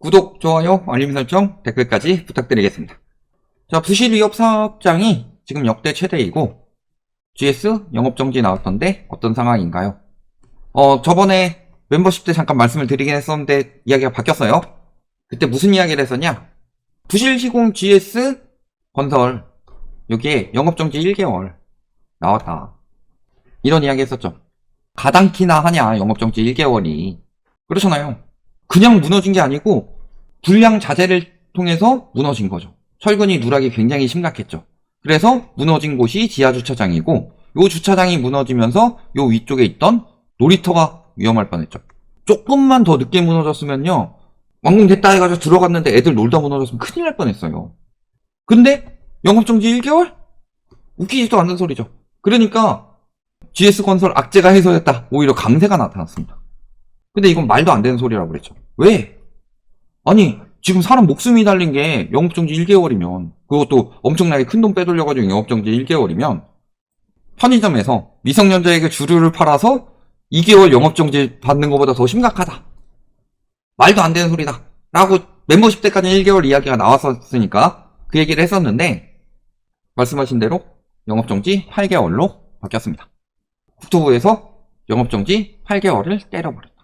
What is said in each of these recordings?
구독, 좋아요, 알림 설정, 댓글까지 부탁드리겠습니다. 자, 부실 위협 사업장이 지금 역대 최대이고 GS 영업정지 나왔던데 어떤 상황인가요? 저번에 멤버십 때 잠깐 말씀을 드리긴 했었는데 이야기가 바뀌었어요. 그때 무슨 이야기를 했었냐? 부실 시공 GS 건설 여기에 영업정지 1개월 나왔다. 이런 이야기 했었죠. 가당키나 하냐 영업정지 1개월이. 그렇잖아요. 그냥 무너진 게 아니고 불량 자재를 통해서 무너진 거죠. 철근이 누락이 굉장히 심각했죠. 그래서 무너진 곳이 지하주차장이고 요 주차장이 무너지면서 요 위쪽에 있던 놀이터가 위험할 뻔했죠. 조금만 더 늦게 무너졌으면요, 완공됐다 해가지고 들어갔는데 애들 놀다 무너졌으면 큰일 날 뻔했어요. 근데 영업정지 1개월? 웃기지도 않는 소리죠. 그러니까 GS건설 악재가 해소됐다, 오히려 강세가 나타났습니다. 근데 이건 말도 안 되는 소리라고 그랬죠. 왜? 아니, 지금 사람 목숨이 달린 게 영업정지 1개월이면, 그것도 엄청나게 큰 돈 빼돌려가지고 영업정지 1개월이면, 편의점에서 미성년자에게 주류를 팔아서 2개월 영업정지 받는 것보다 더 심각하다. 말도 안 되는 소리다. 라고 멤버십 때까지 1개월 이야기가 나왔었으니까 그 얘기를 했었는데, 말씀하신 대로 영업정지 8개월로 바뀌었습니다. 국토부에서 영업정지 8개월을 때려버렸다.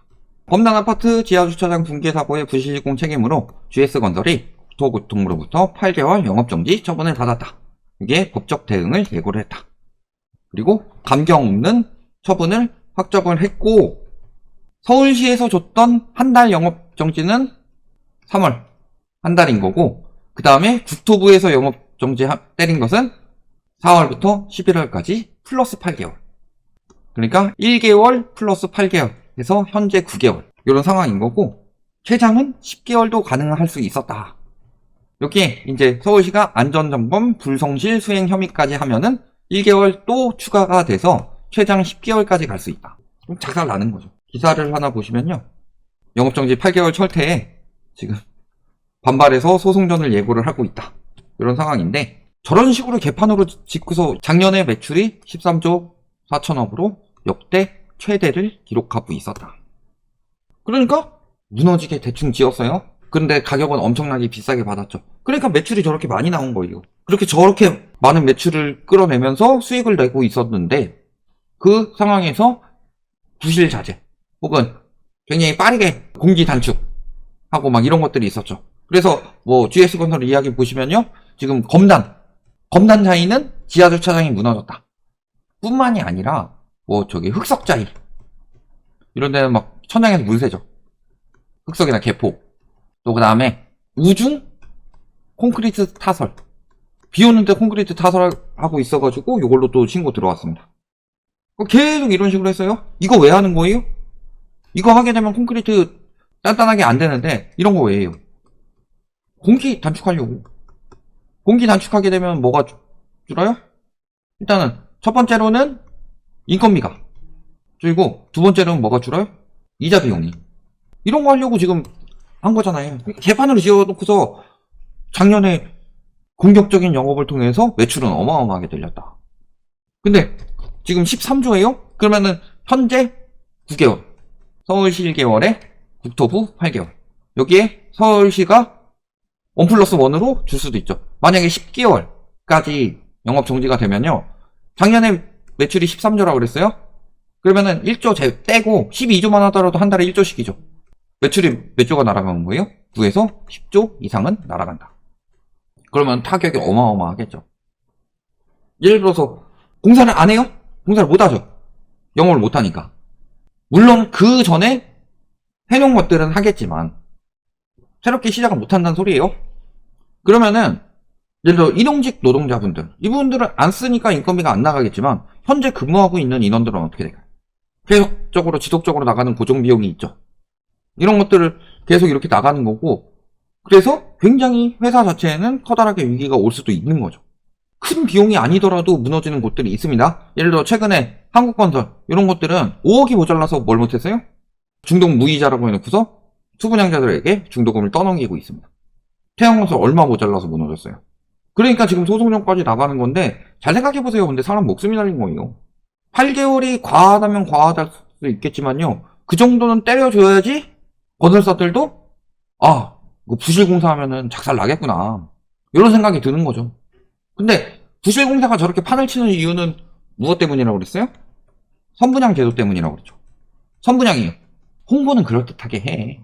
범단 아파트 지하주차장 붕괴 사고의 부실시공 책임으로 GS건설이 국토교통부로부터 8개월 영업정지 처분을 받았다. 이게 법적 대응을 예고를 했다. 그리고 감경 없는 처분을 확정을 했고, 서울시에서 줬던 한 달 영업정지는 3월 한 달인 거고, 그 다음에 국토부에서 영업정지 때린 것은 4월부터 11월까지 플러스 8개월. 그러니까 1개월 플러스 8개월 해서 현재 9개월 이런 상황인 거고, 최장은 10개월도 가능할 수 있었다. 여기에 이제 서울시가 안전점검 불성실 수행 혐의까지 하면은 1개월 또 추가가 돼서 최장 10개월까지 갈 수 있다. 좀 작살 나는 거죠. 기사를 하나 보시면요, 영업정지 8개월 철퇴에 지금 반발해서 소송전을 예고를 하고 있다, 이런 상황인데, 저런 식으로 개판으로 짓고서 작년에 매출이 13조 4천억으로 역대 최대를 기록하고 있었다. 그러니까 무너지게 대충 지었어요. 그런데 가격은 엄청나게 비싸게 받았죠. 그러니까 매출이 저렇게 많이 나온 거예요. 그렇게 저렇게 많은 매출을 끌어내면서 수익을 내고 있었는데, 그 상황에서 부실 자재 혹은 굉장히 빠르게 공기 단축하고 막 이런 것들이 있었죠. 그래서 뭐 GS건설 이야기 보시면요, 지금 검단 자이는 지하주차장이 무너졌다 뿐만이 아니라 뭐 저기 흑석자일 이런 데는 막 천장에서 물 새죠. 흑석이나 개포. 또 그 다음에 우중 콘크리트 타설, 비 오는데 콘크리트 타설하고 있어가지고 요걸로 또 신고 들어왔습니다. 계속 이런 식으로 했어요. 이거 왜 하는 거예요? 이거 하게 되면 콘크리트 단단하게 안 되는데 이런 거 왜 해요? 공기 단축하려고. 공기 단축하게 되면 뭐가 줄어요? 일단은 첫 번째로는 인건비가 줄고, 두 번째로는 뭐가 줄어요? 이자 비용이. 이런 거 하려고 지금 한 거잖아요. 개판으로 지어놓고서 작년에 공격적인 영업을 통해서 매출은 어마어마하게 늘렸다. 근데 지금 13조예요? 그러면은 현재 9개월, 서울시 1개월에 국토부 8개월. 여기에 서울시가 1+1으로 줄 수도 있죠. 만약에 10개월까지 영업 정지가 되면요, 작년에 매출이 13조라고 그랬어요? 그러면은 1조 떼고 12조만 하더라도 한 달에 1조씩이죠. 매출이 몇 조가 날아가는 거예요? 9에서 10조 이상은 날아간다. 그러면 타격이 어마어마하겠죠. 예를 들어서 공사를 안 해요? 공사를 못 하죠. 영업을 못 하니까. 물론 그 전에 해놓은 것들은 하겠지만 새롭게 시작을 못 한다는 소리예요. 그러면은 예를 들어 일용직 노동자분들, 이분들은 안 쓰니까 인건비가 안 나가겠지만 현재 근무하고 있는 인원들은 어떻게 될까요? 계속적으로 지속적으로 나가는 고정비용이 있죠. 이런 것들을 계속 이렇게 나가는 거고, 그래서 굉장히 회사 자체에는 커다랗게 위기가 올 수도 있는 거죠. 큰 비용이 아니더라도 무너지는 곳들이 있습니다. 예를 들어 최근에 한국건설 이런 것들은 5억이 모자라서 뭘 못했어요? 중독 무이자라고 해놓고서 수분양자들에게 중도금을 떠넘기고 있습니다. 태양건설 얼마 모자라서 무너졌어요. 그러니까 지금 소송전까지 나가는 건데, 잘 생각해보세요. 근데 사람 목숨이 달린 거예요. 8개월이 과하다면 과하다 수 있겠지만요, 그 정도는 때려줘야지 건설사들도 이거 부실공사 하면은 작살 나겠구나. 이런 생각이 드는 거죠. 근데 부실공사가 저렇게 판을 치는 이유는 무엇 때문이라고 그랬어요? 선분양 제도 때문이라고 그랬죠. 선분양이에요. 홍보는 그럴듯하게 해.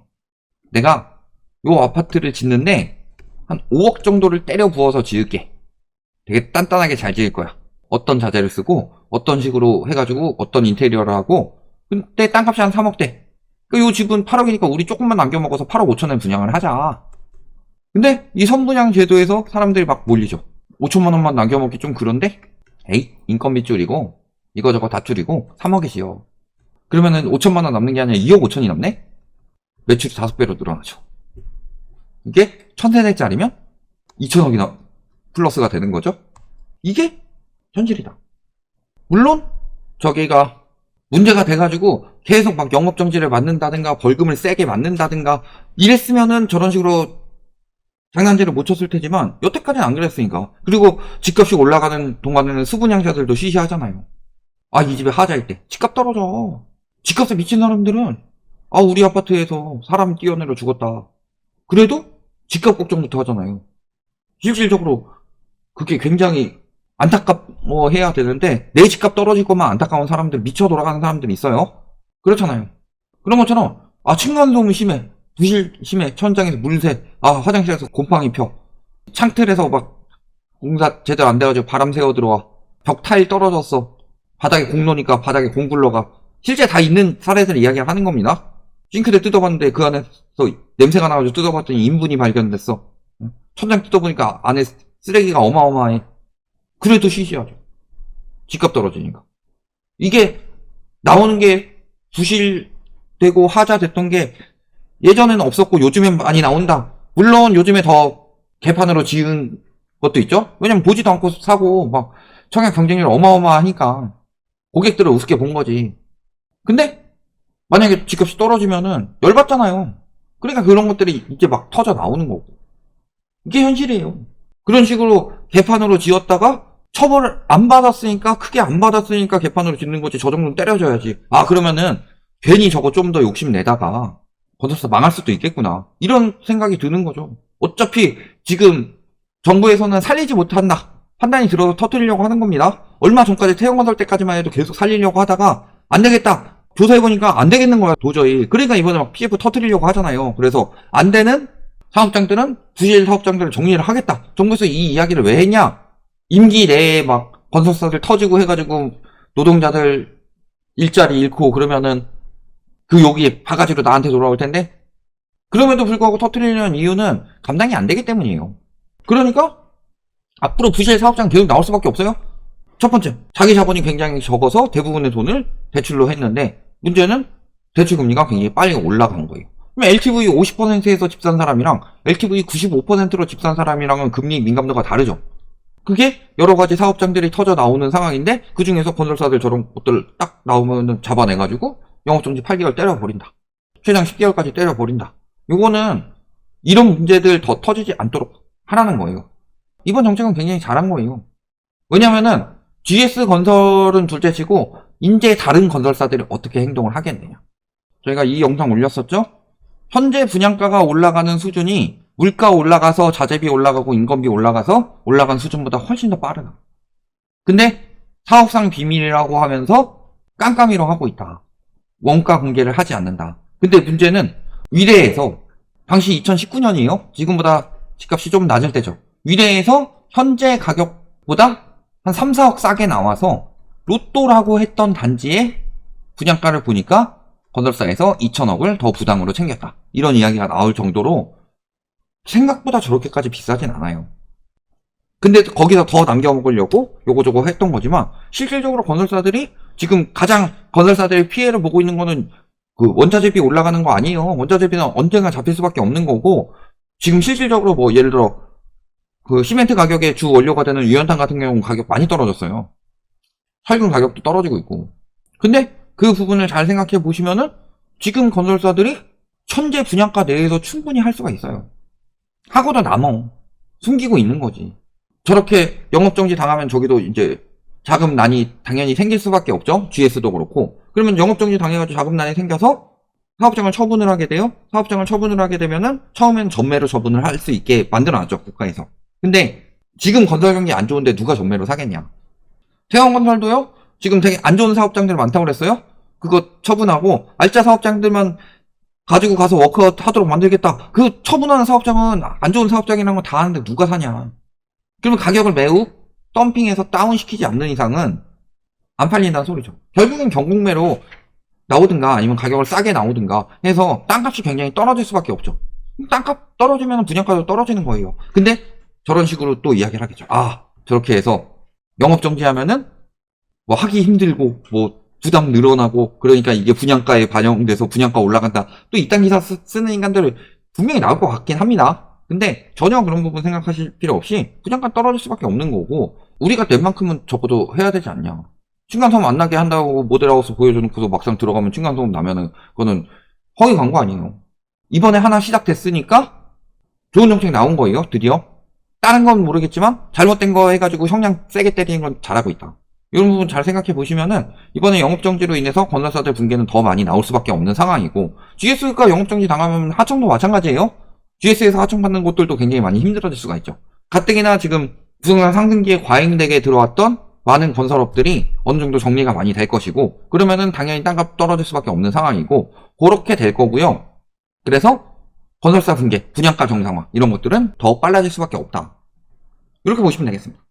내가 요 아파트를 짓는데 한 5억 정도를 때려 부어서 지을게. 되게 단단하게 잘 지을 거야. 어떤 자재를 쓰고 어떤 식으로 해가지고 어떤 인테리어를 하고 근데 땅값이 한 3억대. 요 집은 8억이니까 우리 조금만 남겨먹어서 8억 5천에 분양을 하자. 근데 이 선분양 제도에서 사람들이 막 몰리죠. 5천만 원만 남겨먹기 좀 그런데? 에이, 인건비 줄이고 이거저거 다 줄이고 3억이지요. 그러면은 5천만 원 남는 게 아니라 2억 5천이 남네? 매출이 5배로 늘어나죠. 이게 1000세대짜리면 2천억이나 플러스가 되는 거죠. 이게 현실이다. 물론 저기가 문제가 돼가지고 계속 막 영업정지를 맞는다든가 벌금을 세게 맞는다든가 이랬으면은 저런 식으로 장난질을 못 쳤을 테지만 여태까지는 안 그랬으니까. 그리고 집값이 올라가는 동안에는 수분양자들도 시시하잖아요. 아, 이 집에 하자일 때 집값 떨어져. 집값에 미친 사람들은 아, 우리 아파트에서 사람 뛰어내려 죽었다. 그래도 집값 걱정부터 하잖아요. 실질적으로 그게 굉장히 안타깝해야 되는데 내 집값 떨어질 것만 안타까운 사람들, 미쳐 돌아가는 사람들이 있어요. 그렇잖아요. 그런 것처럼 아, 층간소음이 심해, 부실 심해, 천장에서 물새, 아, 화장실에서 곰팡이 펴, 창틀에서 막 공사 제대로 안 돼가지고 바람 새어 들어와, 벽 타일 떨어졌어, 바닥에 공 놓으니까 바닥에 공 굴러가. 실제 다 있는 사례들 이야기를 하는 겁니다. 싱크대 뜯어봤는데 그 안에서 냄새가 나가지고 뜯어봤더니 인분이 발견됐어. 천장 뜯어보니까 안에 쓰레기가 어마어마해. 그래도 시시하죠. 집값 떨어지니까. 이게 나오는 게 부실되고 하자됐던 게 예전에는 없었고 요즘엔 많이 나온다. 물론 요즘에 더 개판으로 지은 것도 있죠. 왜냐면 보지도 않고 사고 막 청약 경쟁률 어마어마하니까 고객들을 우습게 본 거지. 근데 만약에 집값이 떨어지면은 열받잖아요. 그러니까 그런 것들이 이제 막 터져 나오는 거고. 이게 현실이에요. 그런 식으로 개판으로 지었다가 처벌을 안 받았으니까, 크게 안 받았으니까 개판으로 짓는 거지. 저 정도는 때려줘야지. 아, 그러면은 괜히 저거 좀 더 욕심내다가 건설사 망할 수도 있겠구나. 이런 생각이 드는 거죠. 어차피 지금 정부에서는 살리지 못한다. 판단이 들어서 터뜨리려고 하는 겁니다. 얼마 전까지 태형건설 때까지만 해도 계속 살리려고 하다가 안 되겠다. 조사해보니까 안 되겠는 거야, 도저히. 그러니까 이번에 막 PF 터뜨리려고 하잖아요. 그래서 안 되는 사업장들은 부실 사업장들을 정리를 하겠다. 정부에서 이 이야기를 왜 했냐? 임기 내에 막 건설사들 터지고 해가지고 노동자들 일자리 잃고 그러면은 그 욕이 바가지로 나한테 돌아올 텐데? 그럼에도 불구하고 터뜨리려는 이유는 감당이 안 되기 때문이에요. 그러니까 앞으로 부실 사업장 계속 나올 수밖에 없어요. 첫 번째, 자기 자본이 굉장히 적어서 대부분의 돈을 대출로 했는데 문제는 대출 금리가 굉장히 빨리 올라간 거예요. 그럼 LTV 50%에서 집 산 사람이랑 LTV 95%로 집 산 사람이랑은 금리 민감도가 다르죠. 그게 여러 가지 사업장들이 터져 나오는 상황인데 그 중에서 건설사들 저런 것들 딱 나오면 잡아내가지고 영업정지 8개월 때려버린다. 최장 10개월까지 때려버린다. 요거는 이런 문제들 더 터지지 않도록 하라는 거예요. 이번 정책은 굉장히 잘한 거예요. 왜냐면은 GS건설은 둘째치고 이제 다른 건설사들이 어떻게 행동을 하겠느냐. 저희가 이 영상 올렸었죠? 현재 분양가가 올라가는 수준이 물가 올라가서 자재비 올라가고 인건비 올라가서 올라간 수준보다 훨씬 더 빠르다. 근데 사업상 비밀이라고 하면서 깜깜이로 하고 있다. 원가 공개를 하지 않는다. 근데 문제는 위례에서 당시 2019년이에요. 지금보다 집값이 좀 낮을 때죠. 위례에서 현재 가격보다 한 3, 4억 싸게 나와서 로또라고 했던 단지의 분양가를 보니까 건설사에서 2천억을 더 부당으로 챙겼다. 이런 이야기가 나올 정도로 생각보다 저렇게까지 비싸진 않아요. 근데 거기서 더 남겨먹으려고 요거저거 했던 거지만 실질적으로 건설사들이 지금 가장 건설사들이 피해를 보고 있는 거는 그 원자재비 올라가는 거 아니에요. 원자재비는 언젠가 잡힐 수밖에 없는 거고 지금 실질적으로 뭐 예를 들어 그 시멘트 가격의 주 원료가 되는 유연탄 같은 경우는 가격 많이 떨어졌어요. 철근 가격도 떨어지고 있고. 근데 그 부분을 잘 생각해 보시면은 지금 건설사들이 현재 분양가 내에서 충분히 할 수가 있어요. 하고도 남어. 숨기고 있는 거지. 저렇게 영업정지 당하면 저기도 이제 자금난이 당연히 생길 수밖에 없죠. GS도 그렇고. 그러면 영업정지 당해가지고 자금난이 생겨서 사업장을 처분을 하게 돼요. 사업장을 처분을 하게 되면은 처음엔 전매로 처분을 할 수 있게 만들어놨죠, 국가에서. 근데 지금 건설 경기 안 좋은데 누가 전매로 사겠냐. 태형건설도요, 지금 되게 안 좋은 사업장들 많다고 그랬어요? 그거 처분하고 알짜 사업장들만 가지고 가서 워크아웃 하도록 만들겠다. 그 처분하는 사업장은 안 좋은 사업장이라는 거 다 아는데 누가 사냐. 그러면 가격을 매우 덤핑해서 다운시키지 않는 이상은 안 팔린다는 소리죠. 결국엔 경공매로 나오든가 아니면 가격을 싸게 나오든가 해서 땅값이 굉장히 떨어질 수밖에 없죠. 땅값 떨어지면 분양가도 떨어지는 거예요. 근데 저런 식으로 또 이야기를 하겠죠. 아, 저렇게 해서 영업정지하면은 뭐 하기 힘들고 뭐 부담 늘어나고 그러니까 이게 분양가에 반영돼서 분양가 올라간다. 또 이딴 기사 쓰는 인간들 분명히 나올 것 같긴 합니다. 근데 전혀 그런 부분 생각하실 필요 없이 분양가 떨어질 수밖에 없는 거고 우리가 낸 만큼은 적어도 해야 되지 않냐. 층간소음 안 나게 한다고 모델하우스 보여줘놓고서 막상 들어가면 층간소음 나면은 그거는 허위 광고 아니에요. 이번에 하나 시작됐으니까 좋은 정책 나온 거예요. 드디어. 다른 건 모르겠지만 잘못된 거 해가지고 형량 세게 때리는 건 잘하고 있다. 이런 부분 잘 생각해 보시면은 이번에 영업정지로 인해서 건설사들 붕괴는 더 많이 나올 수밖에 없는 상황이고 GS가 영업정지 당하면 하청도 마찬가지예요. GS에서 하청받는 곳들도 굉장히 많이 힘들어질 수가 있죠. 가뜩이나 지금 부동산 상승기에 과잉되게 들어왔던 많은 건설업들이 어느 정도 정리가 많이 될 것이고 그러면은 당연히 땅값 떨어질 수밖에 없는 상황이고 그렇게 될 거고요. 그래서 건설사 붕괴, 분양가 정상화 이런 것들은 더 빨라질 수밖에 없다. 이렇게 보시면 되겠습니다.